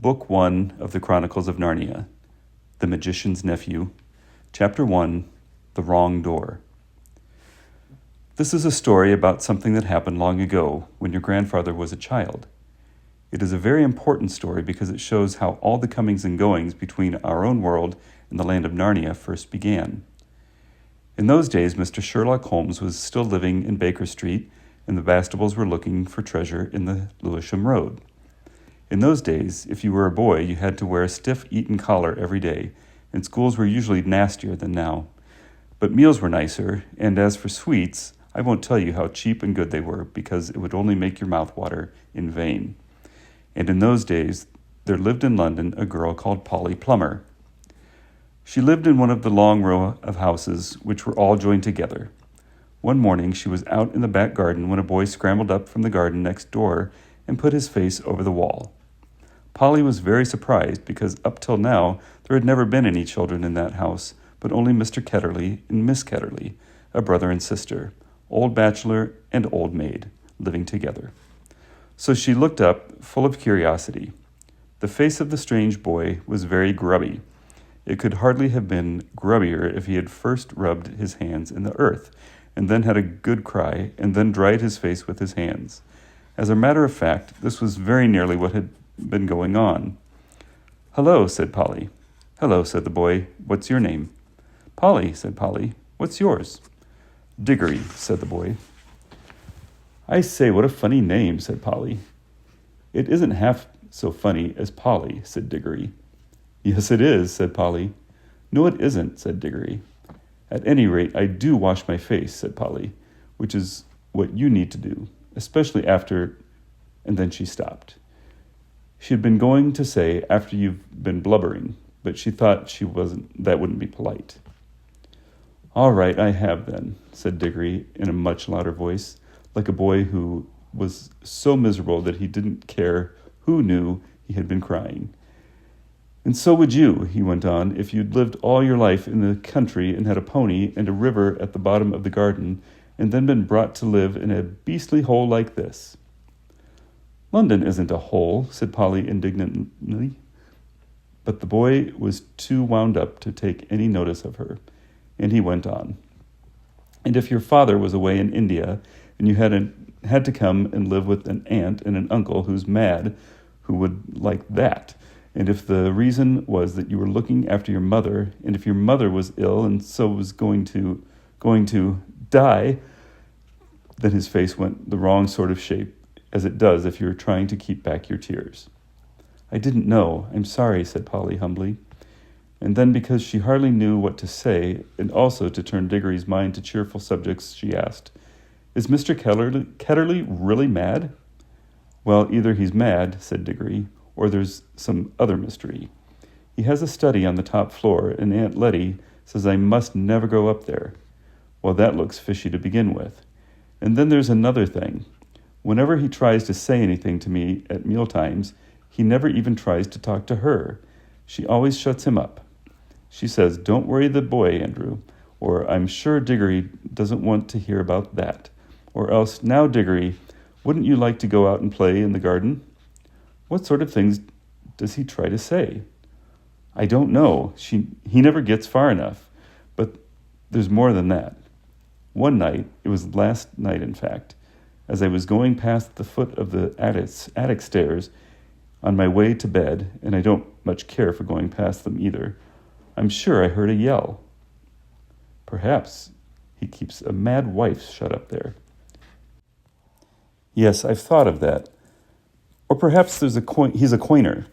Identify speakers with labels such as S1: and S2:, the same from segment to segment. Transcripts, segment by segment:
S1: Book 1 of the Chronicles of Narnia, The Magician's Nephew, Chapter 1, The Wrong Door. This is a story about something that happened long ago when your grandfather was a child. It is a very important story because it shows how all the comings and goings between our own world and the land of Narnia first began. In those days, Mr. Sherlock Holmes was still living in Baker Street, and the Bastables were looking for treasure in the Lewisham Road. In those days, if you were a boy, you had to wear a stiff Eton collar every day, and schools were usually nastier than now. But meals were nicer, and as for sweets, I won't tell you how cheap and good they were, because it would only make your mouth water in vain. And in those days, there lived in London a girl called Polly Plummer. She lived in one of the long row of houses, which were all joined together. One morning, she was out in the back garden when a boy scrambled up from the garden next door and put his face over the wall. Polly was very surprised because up till now there had never been any children in that house, but only Mr. Ketterley and Miss Ketterley, a brother and sister, old bachelor and old maid, living together. So she looked up, full of curiosity. The face of the strange boy was very grubby. It could hardly have been grubbier if he had first rubbed his hands in the earth, and then had a good cry, and then dried his face with his hands. As a matter of fact, this was very nearly what had been going on. "Hello," said Polly. "Hello," said the boy. "What's your name?" "Polly," said Polly. "What's yours?" "Diggory," said the boy. "I say, what a funny name," said Polly. "It isn't half so funny as Polly," said Diggory. "Yes, it is," said Polly. "No, it isn't," said Diggory. "At any rate, I do wash my face," said Polly, "which is what you need to do, especially after—" And then she stopped. She had been going to say, "after you've been blubbering," but she thought that wouldn't be polite. "All right, I have then," said Diggory in a much louder voice, like a boy who was so miserable that he didn't care who knew he had been crying. "And so would you," he went on, "if you'd lived all your life in the country and had a pony and a river at the bottom of the garden, and then been brought to live in a beastly hole like this." "London isn't a hole," said Polly indignantly. But the boy was too wound up to take any notice of her, and he went on. "And if your father was away in India, and you had to come and live with an aunt and an uncle who's mad, who would like that? And if the reason was that you were looking after your mother, and if your mother was ill and so was going to die," then his face went the wrong sort of shape, as it does if you're trying to keep back your tears. "I didn't know. I'm sorry," said Polly humbly. And then, because she hardly knew what to say, and also to turn Diggory's mind to cheerful subjects, she asked, "Is Mr. Ketterley really mad?" "Well, either he's mad," said Diggory, "or there's some other mystery. He has a study on the top floor, and Aunt Letty says I must never go up there. Well, that looks fishy to begin with. And then there's another thing. Whenever he tries to say anything to me at mealtimes, he never even tries to talk to her. She always shuts him up. She says, 'Don't worry the boy, Andrew,' or 'I'm sure Diggory doesn't want to hear about that,' or else, 'Now, Diggory, wouldn't you like to go out and play in the garden?' What sort of things does he try to say? I don't know. He never gets far enough. But there's more than that. One night, it was last night in fact, as I was going past the foot of the attic stairs on my way to bed, and I don't much care for going past them either, I'm sure I heard a yell. Perhaps he keeps a mad wife shut up there. Yes, I've thought of that. Or perhaps he's a coiner.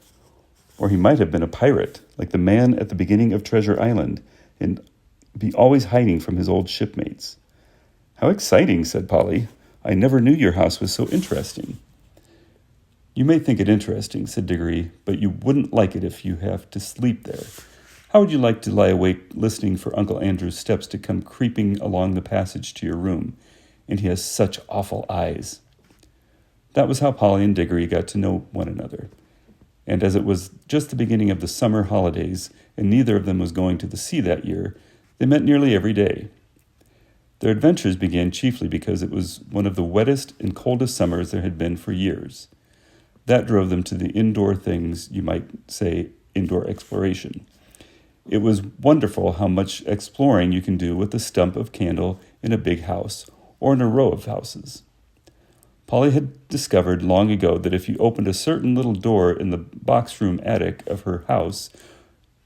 S1: Or he might have been a pirate, like the man at the beginning of Treasure Island, and be always hiding from his old shipmates." "How exciting," said Polly. "I never knew your house was so interesting." "You may think it interesting," said Diggory, "but you wouldn't like it if you have to sleep there. How would you like to lie awake listening for Uncle Andrew's steps to come creeping along the passage to your room? And he has such awful eyes." That was how Polly and Diggory got to know one another. And as it was just the beginning of the summer holidays, and neither of them was going to the sea that year, they met nearly every day. Their adventures began chiefly because it was one of the wettest and coldest summers there had been for years. That drove them to the indoor things, you might say indoor exploration. It was wonderful how much exploring you can do with a stump of candle in a big house or in a row of houses. Polly had discovered long ago that if you opened a certain little door in the box room attic of her house,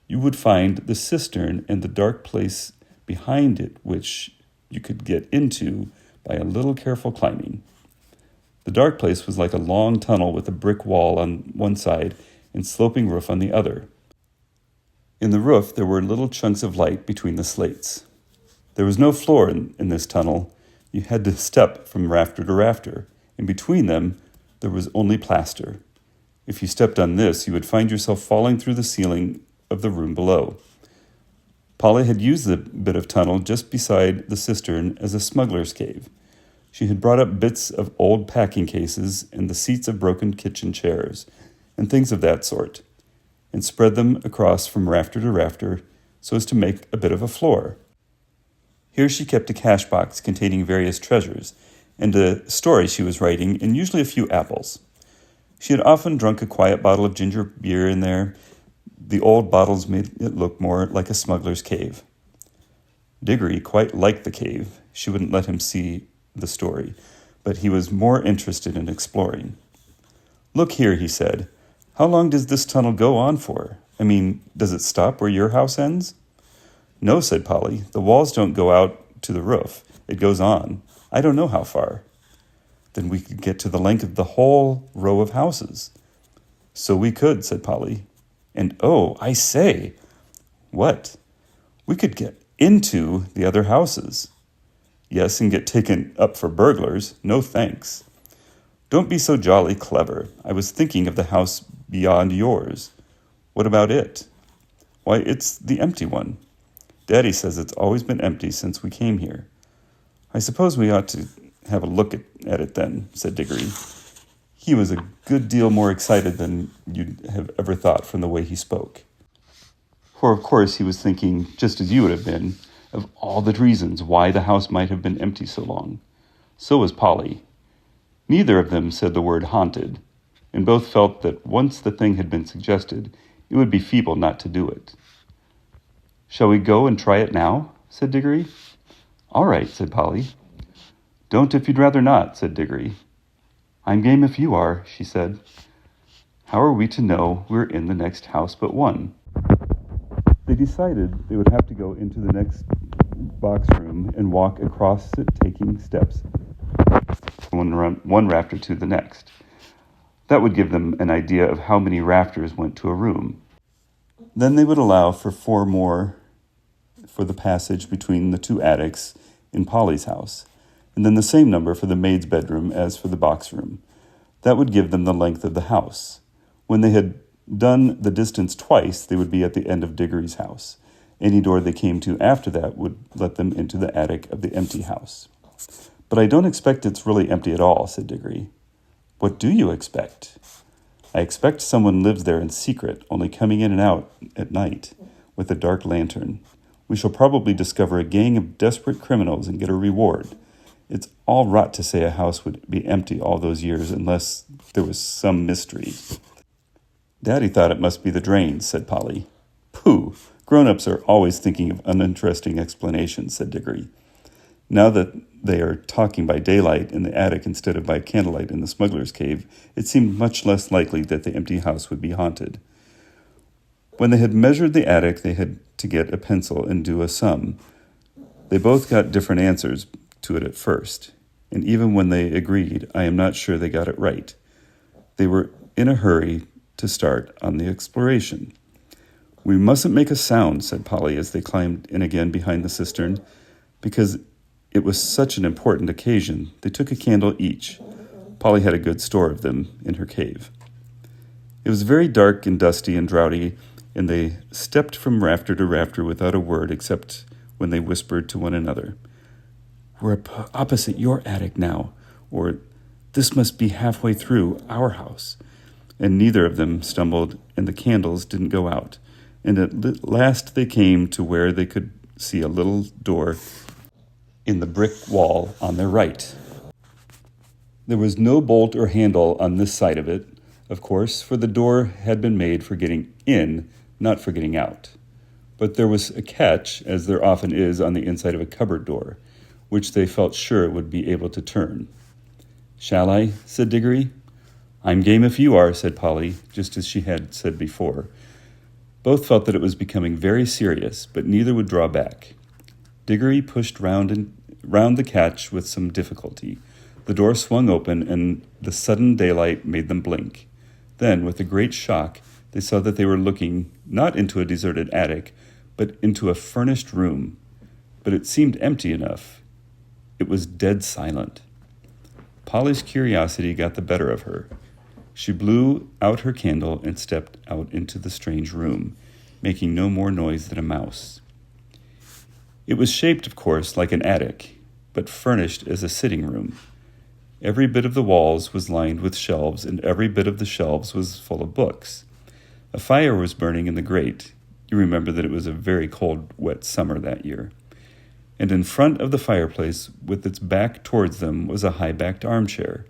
S1: you would find the cistern and the dark place behind it, which you could get into by a little careful climbing. The dark place was like a long tunnel with a brick wall on one side and sloping roof on the other. In the roof, there were little chunks of light between the slates. There was no floor in this tunnel. You had to step from rafter to rafter, and between them, there was only plaster. If you stepped on this, you would find yourself falling through the ceiling of the room below. Polly had used the bit of tunnel just beside the cistern as a smuggler's cave. She had brought up bits of old packing cases and the seats of broken kitchen chairs, and things of that sort, and spread them across from rafter to rafter so as to make a bit of a floor. Here she kept a cash box containing various treasures, and a story she was writing, and usually a few apples. She had often drunk a quiet bottle of ginger beer in there. The old bottles made it look more like a smuggler's cave. Diggory quite liked the cave. She wouldn't let him see the story, but he was more interested in exploring. "Look here," he said. "How long does this tunnel go on for? I mean, does it stop where your house ends?" "No," said Polly. "The walls don't go out to the roof. It goes on. I don't know how far." "Then we could get to the length of the whole row of houses." "So we could," said Polly. "And oh, I say." "What?" "We could get into the other houses." "Yes, and get taken up for burglars. No thanks." "Don't be so jolly clever. I was thinking of the house beyond yours." "What about it?" "Why, it's the empty one. Daddy says it's always been empty since we came here." "I suppose we ought to have a look at it then," said Diggory. He was a good deal more excited than you'd have ever thought from the way he spoke. For of course he was thinking, just as you would have been, of all the reasons why the house might have been empty so long. So was Polly. Neither of them said the word haunted, and both felt that once the thing had been suggested, it would be feeble not to do it. "Shall we go and try it now?" said Diggory. "All right," said Polly. "Don't if you'd rather not," said Diggory. "I'm game if you are," she said. "How are we to know we're in the next house but one?" They decided they would have to go into the next box room and walk across it, taking steps from one rafter to the next. That would give them an idea of how many rafters went to a room. Then they would allow for 4 more for the passage between the 2 attics in Polly's house, and then the same number for the maid's bedroom as for the box room. That would give them the length of the house. When they had done the distance twice, they would be at the end of Diggory's house. Any door they came to after that would let them into the attic of the empty house. "But I don't expect it's really empty at all," said Diggory. "What do you expect?" "I expect someone lives there in secret, only coming in and out at night with a dark lantern. We shall probably discover a gang of desperate criminals and get a reward. It's all rot to say a house would be empty all those years unless there was some mystery." "Daddy thought it must be the drains," said Polly. "Pooh! Grown-ups are always thinking of uninteresting explanations," said Diggory. Now that they are talking by daylight in the attic instead of by candlelight in the smuggler's cave, it seemed much less likely that the empty house would be haunted. When they had measured the attic, they had to get a pencil and do a sum. They both got different answers to it at first, and even when they agreed, I am not sure they got it right. They were in a hurry to start on the exploration. "We mustn't make a sound," said Polly as they climbed in again behind the cistern, because it was such an important occasion. They took a candle each. Polly had a good store of them in her cave. It was very dark and dusty and draughty, and they stepped from rafter to rafter without a word except when they whispered to one another, "We're opposite your attic now," or "This must be halfway through our house." And neither of them stumbled, and the candles didn't go out. And at last they came to where they could see a little door in the brick wall on their right. There was no bolt or handle on this side of it. of course, for the door had been made for getting in, not for getting out. But there was a catch, as there often is on the inside of a cupboard door, which they felt sure it would be able to turn. "Shall I?" said Diggory. "I'm game if you are," said Polly, just as she had said before. Both felt that it was becoming very serious, but neither would draw back. Diggory pushed round the catch with some difficulty. The door swung open, and the sudden daylight made them blink. Then, with a great shock, they saw that they were looking not into a deserted attic, but into a furnished room. But it seemed empty enough. It was dead silent. Polly's curiosity got the better of her. She blew out her candle and stepped out into the strange room, making no more noise than a mouse. It was shaped, of course, like an attic, but furnished as a sitting room. Every bit of the walls was lined with shelves, and every bit of the shelves was full of books. A fire was burning in the grate. You remember that it was a very cold, wet summer that year. And in front of the fireplace, with its back towards them, was a high-backed armchair.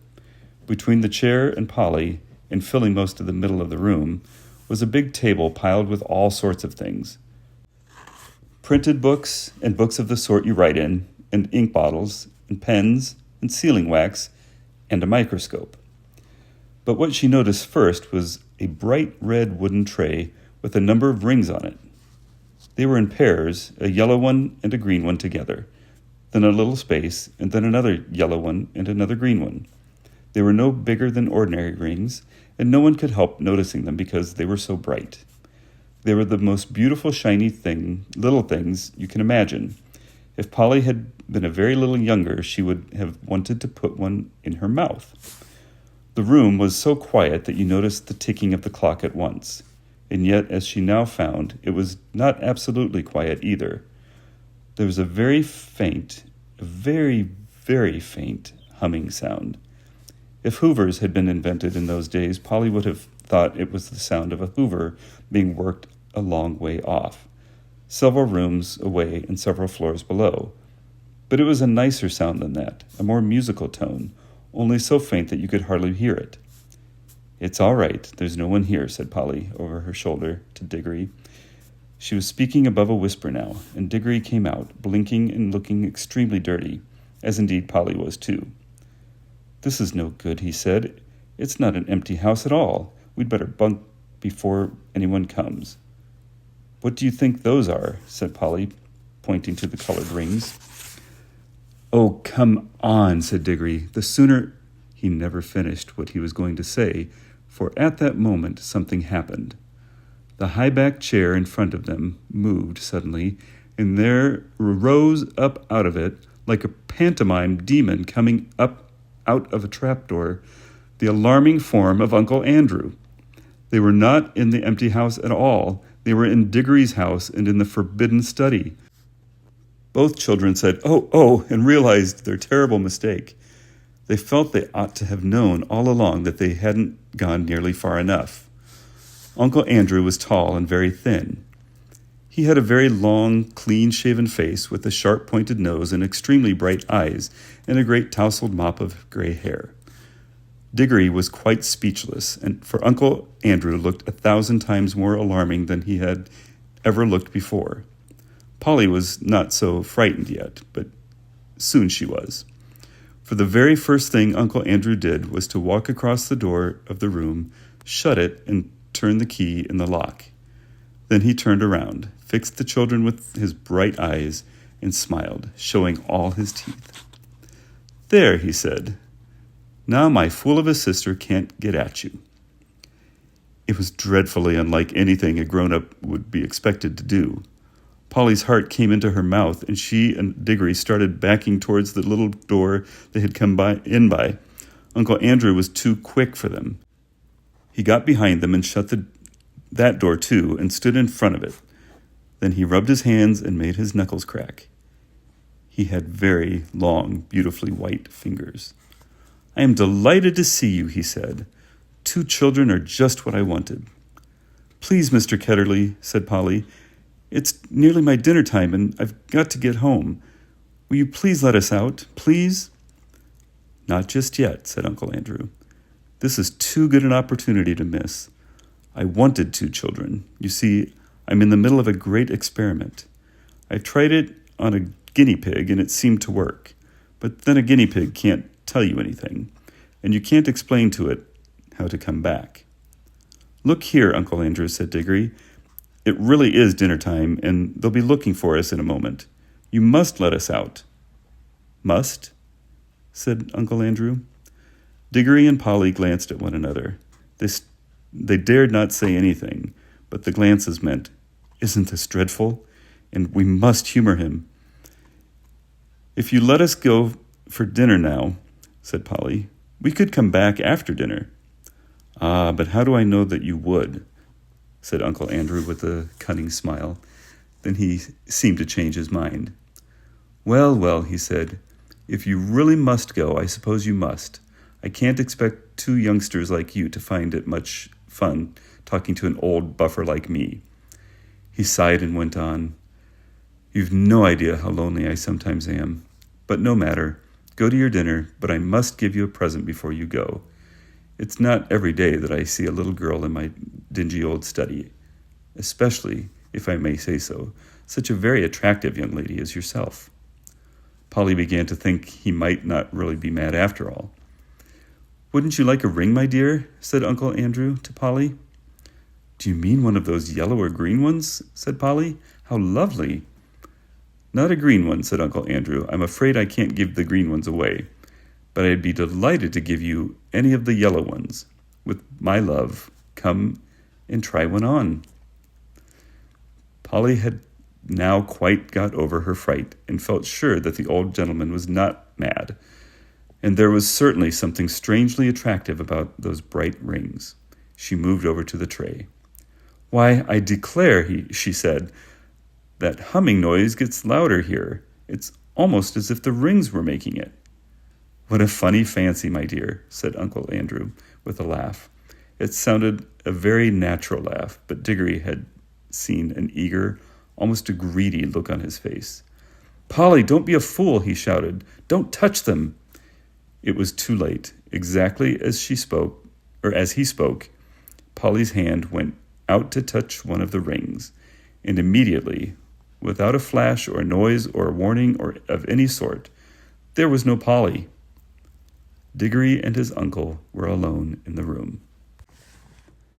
S1: Between the chair and Polly, and filling most of the middle of the room, was a big table piled with all sorts of things. Printed books, and books of the sort you write in, and ink bottles, and pens, and sealing wax, and a microscope. But what she noticed first was a bright red wooden tray with a number of rings on it. They were in pairs, a yellow one and a green one together, then a little space, and then another yellow one and another green one. They were no bigger than ordinary rings, and no one could help noticing them because they were so bright. They were the most beautiful, shiny little things you can imagine. If Polly had been a very little younger, she would have wanted to put one in her mouth. The room was so quiet that you noticed the ticking of the clock at once, and yet, as she now found, it was not absolutely quiet either. There was a very, very faint humming sound. If hoovers had been invented in those days, Polly would have thought it was the sound of a hoover being worked a long way off, several rooms away and several floors below. But it was a nicer sound than that, a more musical tone, only so faint that you could hardly hear it. "It's all right, there's no one here," said Polly over her shoulder to Diggory. She was speaking above a whisper now, and Diggory came out, blinking and looking extremely dirty, as indeed Polly was too. "This is no good," he said. "It's not an empty house at all. We'd better bunk before anyone comes." "What do you think those are?" said Polly, pointing to the colored rings. "Oh, come on," said Diggory. "The sooner—" He never finished what he was going to say, for at that moment something happened. The high-backed chair in front of them moved suddenly, and there rose up out of it, like a pantomime demon coming up out of a trapdoor, the alarming form of Uncle Andrew. They were not in the empty house at all. They were in Diggory's house and in the forbidden study. Both children said, "Oh, oh," and realized their terrible mistake. They felt they ought to have known all along that they hadn't gone nearly far enough. Uncle Andrew was tall and very thin. He had a very long, clean-shaven face with a sharp-pointed nose and extremely bright eyes and a great tousled mop of gray hair. Diggory was quite speechless, and for Uncle Andrew looked 1,000 times more alarming than he had ever looked before. Polly was not so frightened yet, but soon she was. For the very first thing Uncle Andrew did was to walk across the door of the room, shut it, and turn the key in the lock. Then he turned around, fixed the children with his bright eyes, and smiled, showing all his teeth. "There," he said. "Now my fool of a sister can't get at you." It was dreadfully unlike anything a grown-up would be expected to do. Polly's heart came into her mouth, and she and Diggory started backing towards the little door they had come in by. Uncle Andrew was too quick for them. He got behind them and shut that door too, and stood in front of it. Then he rubbed his hands and made his knuckles crack. He had very long, beautifully white fingers. "I am delighted to see you," he said. "2 children are just what I wanted." "Please, Mr. Ketterly," said Polly, "it's nearly my dinner time, and I've got to get home. Will you please let us out, please?" "Not just yet," said Uncle Andrew. This is too good an opportunity to miss. I wanted 2 children. You see, I'm in the middle of a great experiment. I've tried it on a guinea pig and it seemed to work. But then a guinea pig can't tell you anything, and you can't explain to it how to come back. Look here, Uncle Andrew, said Diggory. It really is dinner time, and they'll be looking for us in a moment. You must let us out. Must? Said Uncle Andrew. Diggory and Polly glanced at one another. They dared not say anything, but the glances meant, "Isn't this dreadful? And we must humor him." "If you let us go for dinner now," said Polly, "we could come back after dinner." "Ah, but how do I know that you would?" said Uncle Andrew with a cunning smile. Then he seemed to change his mind. "Well, well," he said, "if you really must go, I suppose you must. I can't expect 2 youngsters like you to find it much fun talking to an old buffer like me." He sighed and went on, "You've no idea how lonely I sometimes am. But no matter. Go to your dinner, but I must give you a present before you go. It's not every day that I see a little girl in my dingy old study, especially, if I may say so, such a very attractive young lady as yourself." Polly began to think he might not really be mad after all. "Wouldn't you like a ring, my dear?" said Uncle Andrew to Polly. "Do you mean one of those yellow or green ones?" said Polly. "How lovely!" "Not a green one," said Uncle Andrew. "I'm afraid I can't give the green ones away, but I'd be delighted to give you any of the yellow ones. With my love, come and try one on." Polly had now quite got over her fright and felt sure that the old gentleman was not mad, and there was certainly something strangely attractive about those bright rings. She moved over to the tray. "Why, I declare," she said, "that humming noise gets louder here. It's almost as if the rings were making it." "What a funny fancy, my dear," said Uncle Andrew with a laugh. It sounded a very natural laugh, but Diggory had seen an eager, almost a greedy look on his face. "Polly, don't be a fool," he shouted. "Don't touch them." It was too late. Exactly as he spoke, Polly's hand went out to touch one of the rings, and immediately, without a flash or noise or warning or of any sort, there was no Polly. Diggory and his uncle were alone in the room.